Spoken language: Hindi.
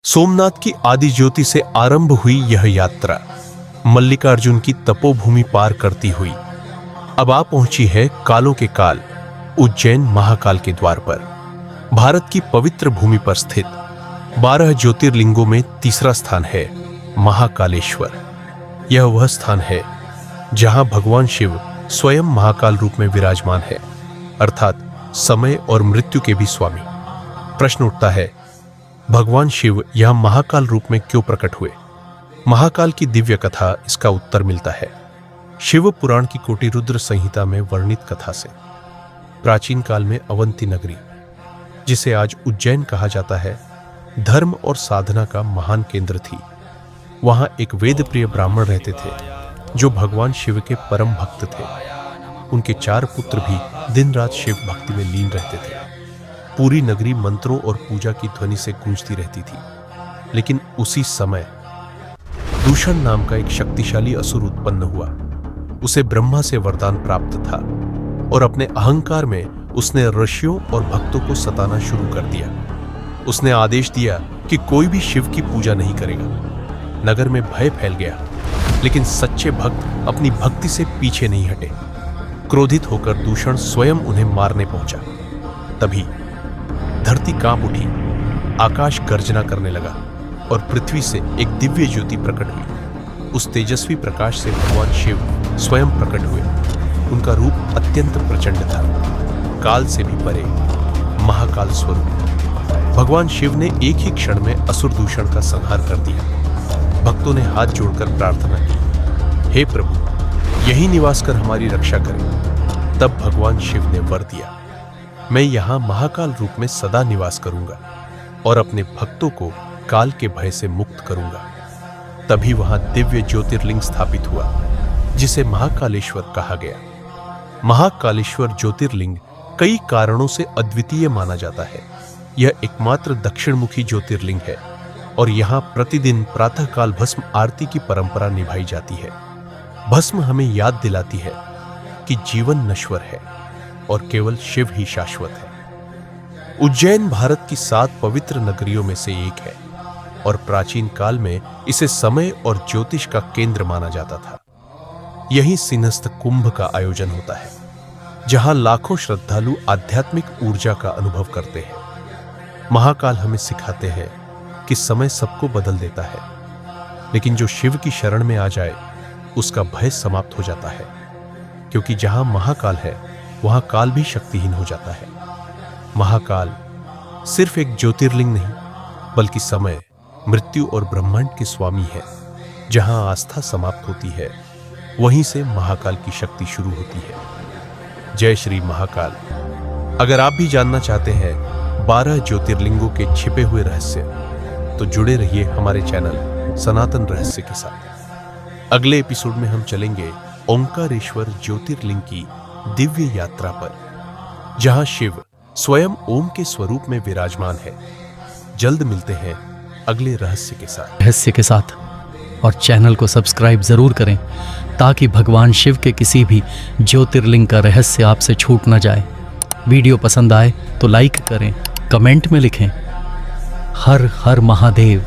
सोमनाथ की आदि ज्योति से आरंभ हुई यह यात्रा मल्लिकार्जुन की तपोभूमि पार करती हुई अब आ पहुंची है कालों के काल उज्जैन महाकाल के द्वार पर। भारत की पवित्र भूमि पर स्थित 12 ज्योतिर्लिंगों में तीसरा स्थान है महाकालेश्वर। यह वह स्थान है जहां भगवान शिव स्वयं महाकाल रूप में विराजमान है, अर्थात समय और मृत्यु के भी स्वामी। प्रश्न उठता है, भगवान शिव यहां महाकाल रूप में क्यों प्रकट हुए? महाकाल की दिव्य कथा इसका उत्तर मिलता है शिव पुराण की कोटिरुद्र संहिता में वर्णित कथा से। प्राचीन काल में अवंती नगरी, जिसे आज उज्जैन कहा जाता है, धर्म और साधना का महान केंद्र थी। वहां एक वेद प्रिय ब्राह्मण रहते थे जो भगवान शिव के परम भक्त थे। उनके 4 पुत्र भी दिन रात शिव भक्ति में लीन रहते थे। पूरी नगरी मंत्रों और पूजा की ध्वनि से गूंजती रहती थी। लेकिन उसी समय दूषण नाम का एक शक्तिशाली असुर उत्पन्न हुआ। उसे ब्रह्मा से वरदान प्राप्त था और अपने अहंकार में उसने ऋषियों और भक्तों को सताना शुरू कर दिया। उसने आदेश दिया कि कोई भी शिव की पूजा नहीं करेगा। नगर में भय फैल गया, लेकिन सच्चे भक्त अपनी भक्ति से पीछे नहीं हटे। क्रोधित होकर दूषण स्वयं उन्हें मारने पहुंचा। तभी धरती कांप उठी, आकाश गर्जना करने लगा और पृथ्वी से एक दिव्य ज्योति प्रकट हुई। उस तेजस्वी प्रकाश से भगवान शिव स्वयं प्रकट हुए। उनका रूप अत्यंत प्रचंड था, काल से भी परे, महाकाल स्वरूप। भगवान शिव ने एक ही क्षण में असुर दूषण का संहार कर दिया। भक्तों ने हाथ जोड़कर प्रार्थना की, हे प्रभु, यही निवास कर हमारी रक्षा करें। तब भगवान शिव ने वर दिया, मैं यहां महाकाल रूप में सदा निवास करूंगा और अपने भक्तों को काल के भय से मुक्त करूंगा। तभी वहां दिव्य ज्योतिर्लिंग स्थापित हुआ, जिसे महाकालेश्वर कहा गया। महाकालेश्वर ज्योतिर्लिंग कई कारणों से अद्वितीय माना जाता है। यह एकमात्र दक्षिणमुखी ज्योतिर्लिंग है और यहां प्रतिदिन प्रातःकाल भस्म आरती की परंपरा निभाई जाती है। भस्म हमें याद दिलाती है कि जीवन नश्वर है और केवल शिव ही शाश्वत है। उज्जैन भारत की 7 पवित्र नगरियों में से एक है और प्राचीन काल में इसे समय और ज्योतिष का केंद्र माना जाता था। यहीं सिंहस्थ कुंभ का आयोजन होता है, जहां लाखों श्रद्धालु आध्यात्मिक ऊर्जा का अनुभव करते हैं। महाकाल हमें सिखाते हैं कि समय सबको बदल देता है, लेकिन जो शिव की शरण में आ जाए उसका भय समाप्त हो जाता है, क्योंकि जहां महाकाल है वहां काल भी शक्तिहीन हो जाता है। महाकाल सिर्फ एक ज्योतिर्लिंग नहीं, बल्कि समय, मृत्यु और ब्रह्मांड के स्वामी है। जहां आस्था समाप्त होती है, वहीं से महाकाल की शक्ति शुरू होती है। जय श्री महाकाल। अगर आप भी जानना चाहते हैं 12 ज्योतिर्लिंगों के छिपे हुए रहस्य, तो जुड़े रहिए हमारे चैनल सनातन रहस्य के साथ। अगले एपिसोड में हम चलेंगे ओंकारेश्वर ज्योतिर्लिंग की दिव्य यात्रा पर, जहां शिव स्वयं ओम के स्वरूप में विराजमान है। जल्द मिलते हैं अगले रहस्य के साथ और चैनल को सब्सक्राइब जरूर करें, ताकि भगवान शिव के किसी भी ज्योतिर्लिंग का रहस्य आपसे छूट न जाए। वीडियो पसंद आए तो लाइक करें, कमेंट में लिखें, हर हर महादेव।